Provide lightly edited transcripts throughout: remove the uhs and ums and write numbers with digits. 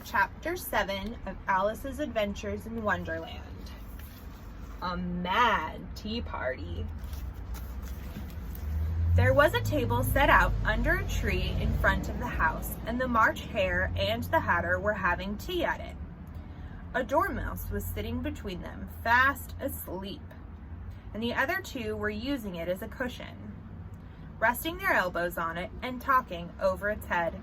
Chapter 7 of Alice's Adventures in Wonderland. A Mad Tea Party. There was a table set out under a tree in front of the house, and the March Hare and the Hatter were having tea at it. A dormouse was sitting between them, fast asleep, and the other two were using it as a cushion, resting their elbows on it and talking over its head.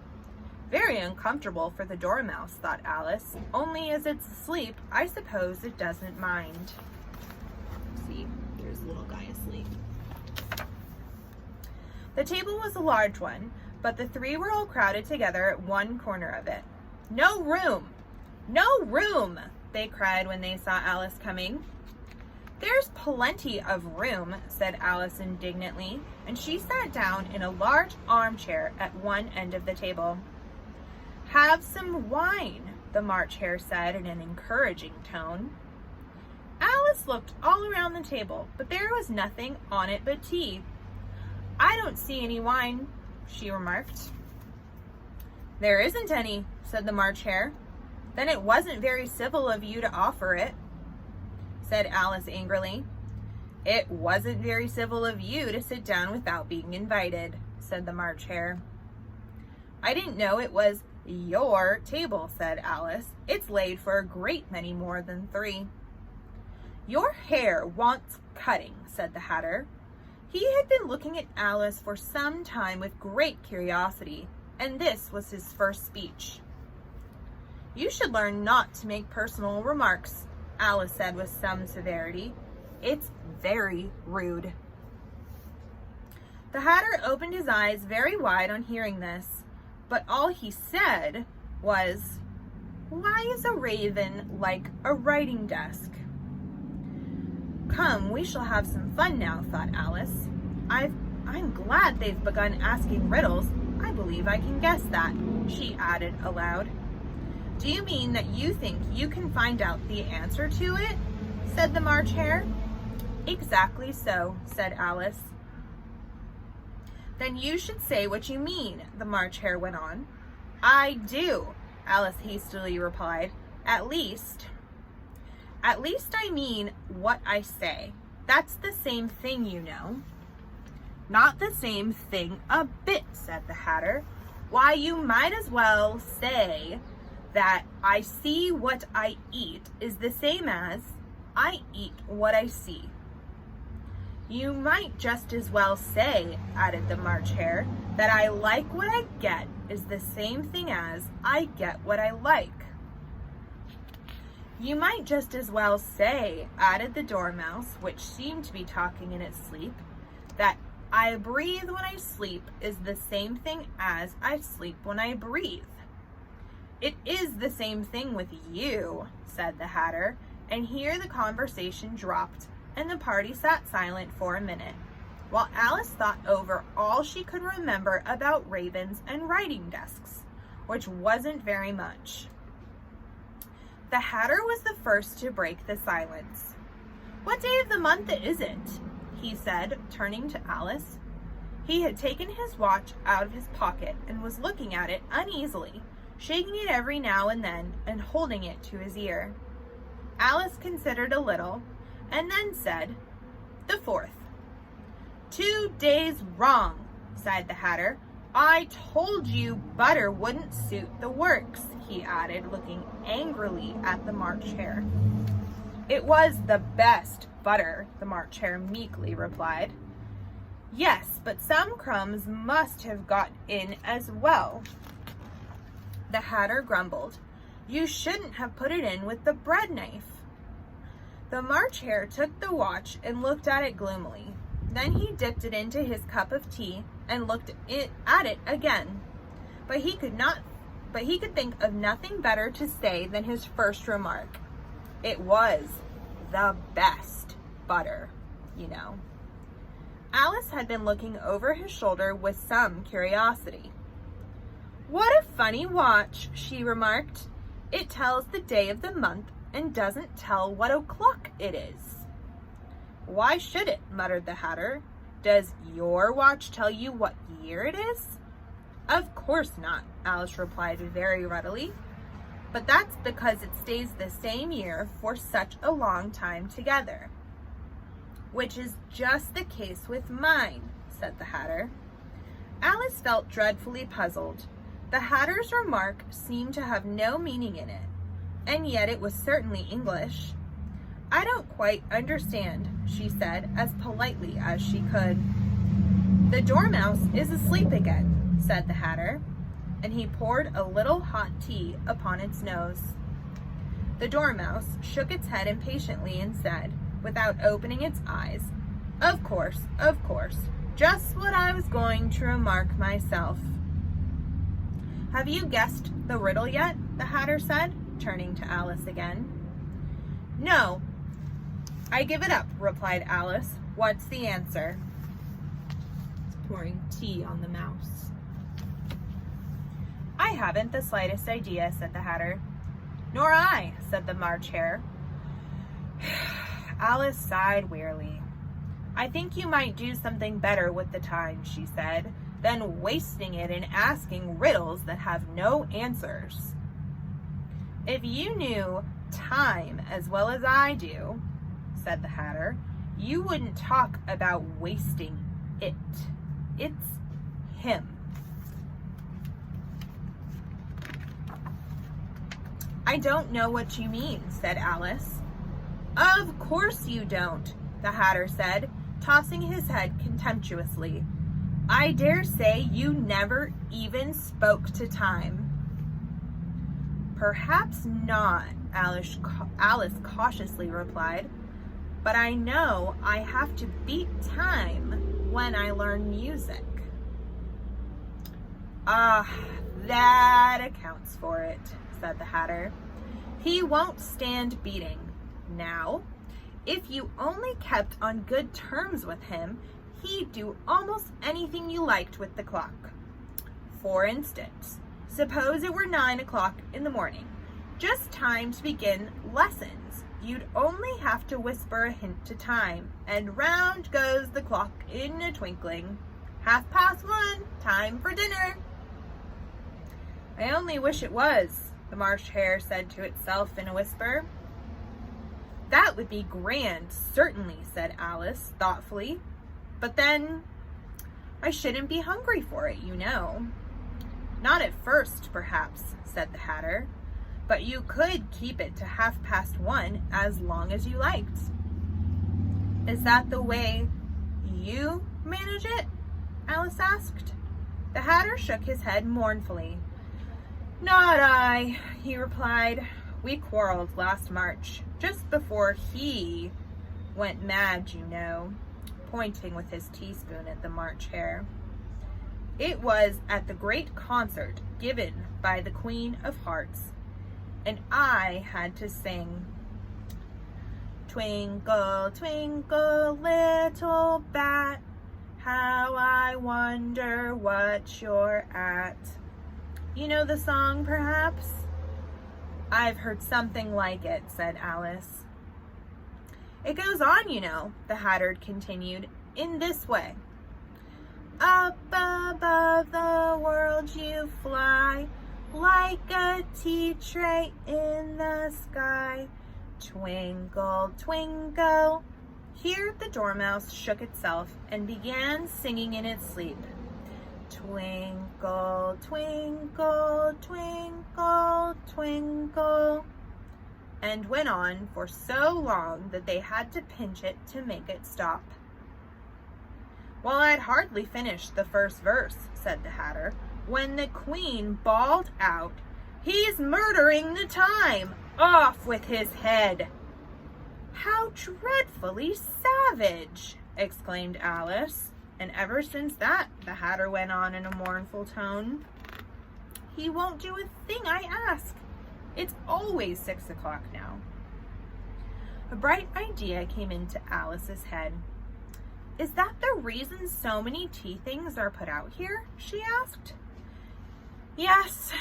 Very uncomfortable for the dormouse, thought Alice, only as it's asleep, I suppose it doesn't mind. See, there's the little guy asleep. The table was a large one, but the three were all crowded together at one corner of it. No room! No room! They cried when they saw Alice coming. There's plenty of room, said Alice indignantly, and she sat down in a large armchair at one end of the table. Have some wine, the March Hare said in an encouraging tone. Alice looked all around the table, but there was nothing on it but tea. I don't see any wine, she remarked. There isn't any, said the March Hare. Then it wasn't very civil of you to offer it, said Alice angrily. It wasn't very civil of you to sit down without being invited, said the March Hare. I didn't know it was your table, said Alice. It's laid for a great many more than three. Your hair wants cutting, said the Hatter. He had been looking at Alice for some time with great curiosity, and this was his first speech. You should learn not to make personal remarks, Alice said with some severity. It's very rude. The Hatter opened his eyes very wide on hearing this, but all he said was, Why is a raven like a writing desk? Come, we shall have some fun now, thought Alice. I'm glad they've begun asking riddles. I believe I can guess that, she added aloud. Do you mean that you think you can find out the answer to it? Said the March Hare. Exactly so, said Alice. Then you should say what you mean, the March Hare went on. I do, Alice hastily replied. At least I mean what I say. That's the same thing, you know. Not the same thing a bit, said the Hatter. Why, you might as well say that I see what I eat is the same as I eat what I see. You might just as well say, added the March Hare, that I like what I get is the same thing as I get what I like. You might just as well say, added the Dormouse, which seemed to be talking in its sleep, that I breathe when I sleep is the same thing as I sleep when I breathe. It is the same thing with you, said the Hatter, and here the conversation dropped, and the party sat silent for a minute, while Alice thought over all she could remember about ravens and writing desks, which wasn't very much. The Hatter was the first to break the silence. What day of the month is it? He said, turning to Alice. He had taken his watch out of his pocket and was looking at it uneasily, shaking it every now and then and holding it to his ear. Alice considered a little and then said, The 4th. 2 days wrong, sighed the Hatter. I told you butter wouldn't suit the works, he added, looking angrily at the March Hare. It was the best butter, the March Hare meekly replied. Yes, but some crumbs must have got in as well, the Hatter grumbled. You shouldn't have put it in with the bread knife. The March Hare took the watch and looked at it gloomily. Then he dipped it into his cup of tea and looked at it again. But he could think of nothing better to say than his first remark. It was the best butter, you know. Alice had been looking over his shoulder with some curiosity. What a funny watch, she remarked. It tells the day of the month and doesn't tell what o'clock it is. Why should it? Muttered the Hatter. Does your watch tell you what year it is? Of course not, Alice replied very readily. but that's because it stays the same year for such a long time together. Which is just the case with mine, said the Hatter. Alice felt dreadfully puzzled. The Hatter's remark seemed to have no meaning in it, and yet it was certainly English. I don't quite understand, she said, as politely as she could. The Dormouse is asleep again, said the Hatter, and he poured a little hot tea upon its nose. The Dormouse shook its head impatiently and said, without opening its eyes, of course, just what I was going to remark myself. Have you guessed the riddle yet? The Hatter said, turning to Alice again. No, I give it up, replied Alice. What's the answer? Pouring tea on the mouse. I haven't the slightest idea, said the Hatter. Nor I, said the March Hare. Alice sighed wearily. I think you might do something better with the time, she said, than wasting it in asking riddles that have no answers. If you knew time as well as I do, said the Hatter, you wouldn't talk about wasting it. It's him. I don't know what you mean, said Alice. Of course you don't, the Hatter said, tossing his head contemptuously. I dare say you never even spoke to time. Perhaps not, Alice cautiously replied, but I know I have to beat time when I learn music. Ah, that accounts for it, said the Hatter. He won't stand beating. Now, if you only kept on good terms with him, he'd do almost anything you liked with the clock. For instance, suppose it were 9 o'clock in the morning, just time to begin lessons. You'd only have to whisper a hint to time, and round goes the clock in a twinkling. 1:30, time for dinner. I only wish it was, the March Hare said to itself in a whisper. That would be grand, certainly, said Alice thoughtfully. But then, I shouldn't be hungry for it, you know. Not at first, perhaps, said the Hatter, but you could keep it to 1:30 as long as you liked. Is that the way you manage it? Alice asked. The Hatter shook his head mournfully. Not I, he replied. We quarreled last March, just before he went mad, you know, pointing with his teaspoon at the March Hare. It was at the great concert given by the Queen of Hearts, and I had to sing, Twinkle, twinkle, little bat, how I wonder what you're at. You know the song, perhaps? I've heard something like it, said Alice. It goes on, you know, the Hatter continued, in this way. Up above the world you fly, like a tea tray in the sky. Twinkle, twinkle. Here the Dormouse shook itself and began singing in its sleep. Twinkle, twinkle, twinkle, twinkle, and went on for so long that they had to pinch it to make it stop. Well, I'd hardly finished the first verse, said the Hatter, when the Queen bawled out, He's murdering the time! Off with his head! How dreadfully savage! Exclaimed Alice. And ever since that, the Hatter went on in a mournful tone, he won't do a thing I ask. It's always 6 o'clock now. A bright idea came into Alice's head. Is that the reason so many tea things are put out here? She asked. Yes,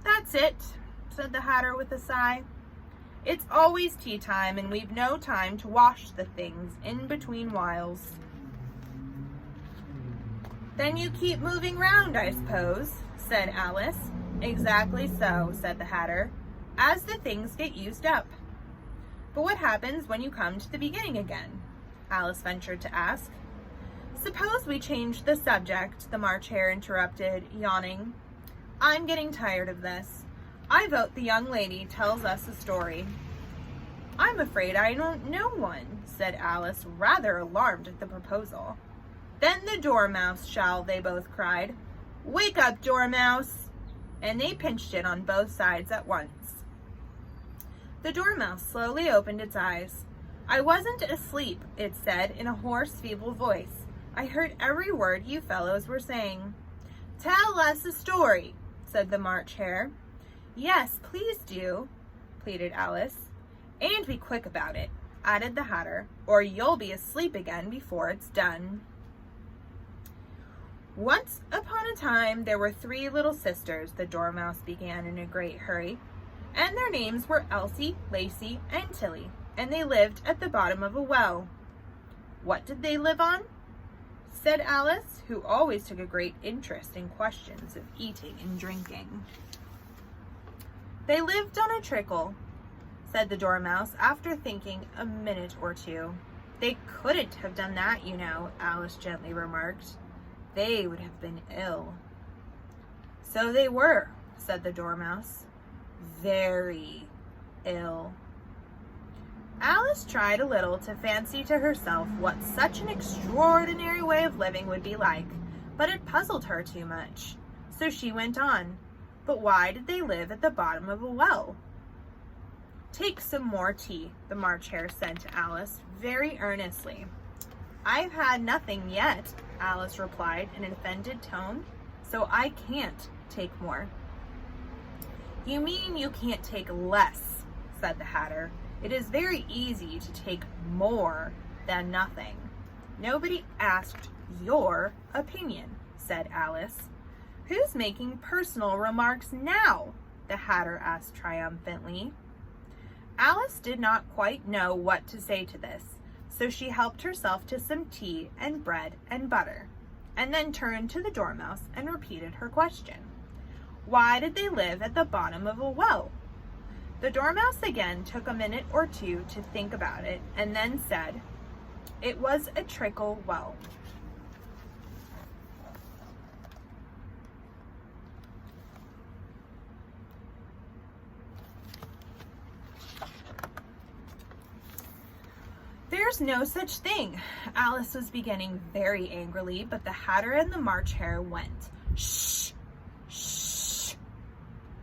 that's it, said the Hatter with a sigh. It's always tea time, and we've no time to wash the things in between whiles. Then you keep moving round, I suppose, said Alice. Exactly so, said the Hatter. as the things get used up. But what happens when you come to the beginning again? Alice ventured to ask. Suppose we change the subject, the March Hare interrupted, yawning. I'm getting tired of this. I vote the young lady tells us a story. I'm afraid I don't know one, said Alice, rather alarmed at the proposal. Then the Dormouse shall, they both cried. Wake up, Dormouse! And they pinched it on both sides at once. The Dormouse slowly opened its eyes. I wasn't asleep, it said in a hoarse, feeble voice. I heard every word you fellows were saying. Tell us a story, said the March Hare. Yes, please do, pleaded Alice. And be quick about it, added the Hatter, or you'll be asleep again before it's done. Once upon a time there were 3 little sisters, the Dormouse began in a great hurry, and their names were Elsie, Lacey, and Tilly, and they lived at the bottom of a well. What did they live on? Said Alice, who always took a great interest in questions of eating and drinking. They lived on a trickle, said the Dormouse after thinking a minute or two. They couldn't have done that, you know, Alice gently remarked. They would have been ill. So they were, said the Dormouse. Very ill. Alice tried a little to fancy to herself what such an extraordinary way of living would be like, but it puzzled her too much. So she went on. But why did they live at the bottom of a well? Take some more tea, the March Hare said to Alice very earnestly. I've had nothing yet, Alice replied in an offended tone, so I can't take more. You mean you can't take less, said the Hatter. It is very easy to take more than nothing. Nobody asked your opinion, said Alice. Who's making personal remarks now? The Hatter asked triumphantly. Alice did not quite know what to say to this, so she helped herself to some tea and bread and butter, and then turned to the Dormouse and repeated her question. Why did they live at the bottom of a well? The Dormouse again took a minute or two to think about it, and then said, It was a trickle well. There's no such thing. Alice was beginning very angrily, but the Hatter and the March Hare went, Shh, shh.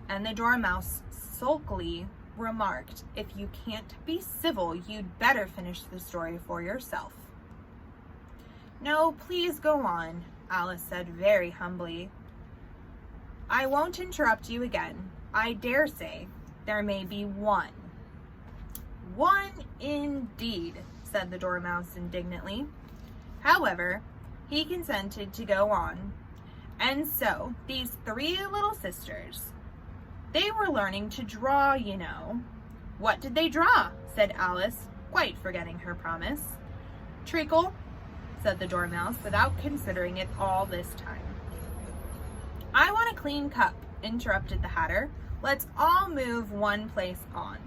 And the Dormouse sulkily remarked, If you can't be civil, you'd better finish the story for yourself. No, please go on, Alice said very humbly. I won't interrupt you again. I dare say there may be one. One indeed, said the Dormouse indignantly. However, he consented to go on. And so, these 3 little sisters, they were learning to draw, you know. What did they draw? Said Alice, quite forgetting her promise. Treacle, said the Dormouse, without considering it all this time. I want a clean cup, interrupted the Hatter. Let's all move one place on.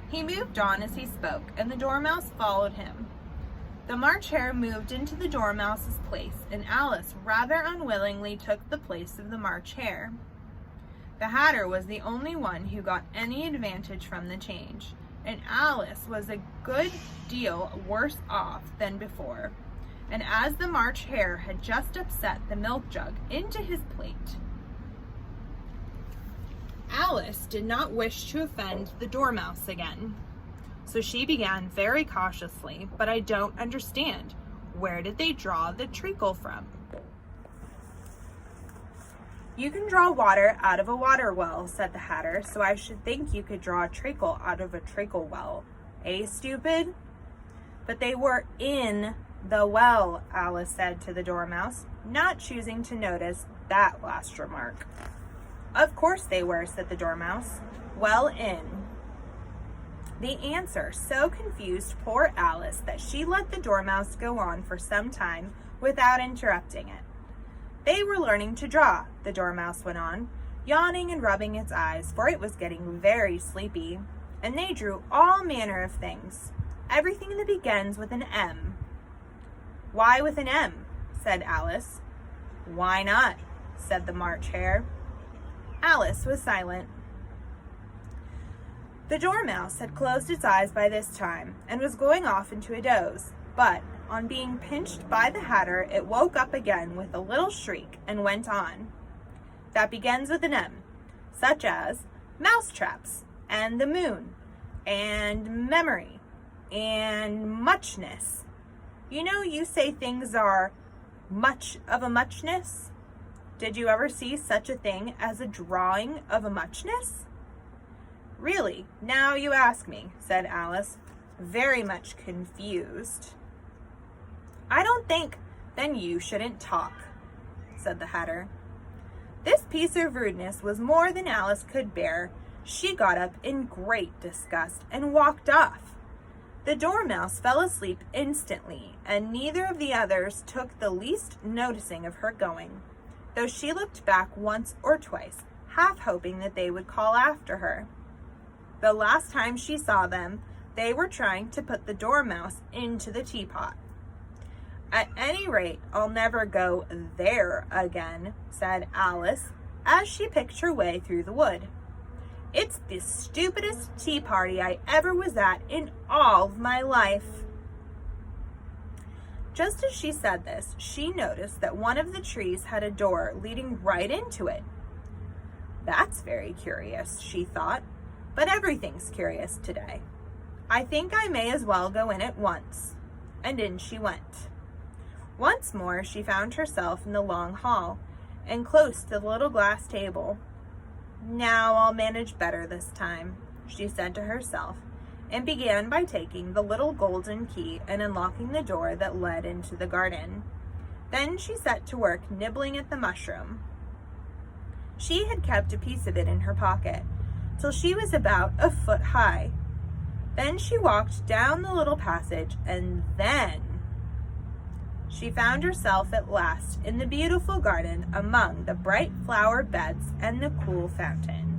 He moved on as he spoke, and the Dormouse followed him. The March Hare moved into the Dormouse's place, and Alice rather unwillingly took the place of the March Hare. The Hatter was the only one who got any advantage from the change, and Alice was a good deal worse off than before, and as the March Hare had just upset the milk jug into his plate. Alice did not wish to offend the Dormouse again, so she began very cautiously, but I don't understand. Where did they draw the treacle from? You can draw water out of a water well, said the Hatter, so I should think you could draw a treacle out of a treacle well. Eh, stupid? But they were in the well, Alice said to the Dormouse, not choosing to notice that last remark. Of course they were, said the Dormouse. Well in. The answer so confused poor Alice that she let the Dormouse go on for some time without interrupting it. They were learning to draw, the Dormouse went on. yawning and rubbing its eyes, for it was getting very sleepy. And they drew all manner of things, everything that begins with an M. "Why with an M?" said Alice. "Why not?" said the March Hare. Alice was silent. The Dormouse had closed its eyes by this time and was going off into a doze, but on being pinched by the Hatter, it woke up again with a little shriek and went on. "That begins with an M, such as mousetraps, and the moon, and memory, and muchness. You know, you say things are much of a muchness. Did you ever see such a thing as a drawing of a muchness?" "Really, now you ask me," said Alice, very much confused. "I don't think then you shouldn't talk," said the Hatter. This piece of rudeness was more than Alice could bear. She got up in great disgust and walked off. The Dormouse fell asleep instantly, and neither of the others took the least noticing of her going, though she looked back once or twice, half hoping that they would call after her. The last time she saw them, they were trying to put the Dormouse into the teapot. "At any rate, I'll never go there again," said Alice, as she picked her way through the wood. "It's the stupidest tea party I ever was at in all of my life." Just as she said this, she noticed that one of the trees had a door leading right into it. "That's very curious," she thought, "but everything's curious today. I think I may as well go in at once." And in she went. Once more she found herself in the long hall, and close to the little glass table. "Now I'll manage better this time," she said to herself, and began by taking the little golden key and unlocking the door that led into the garden. Then she set to work nibbling at the mushroom. She had kept a piece of it in her pocket till she was about a foot high. Then she walked down the little passage, and then she found herself at last in the beautiful garden among the bright flower beds and the cool fountain.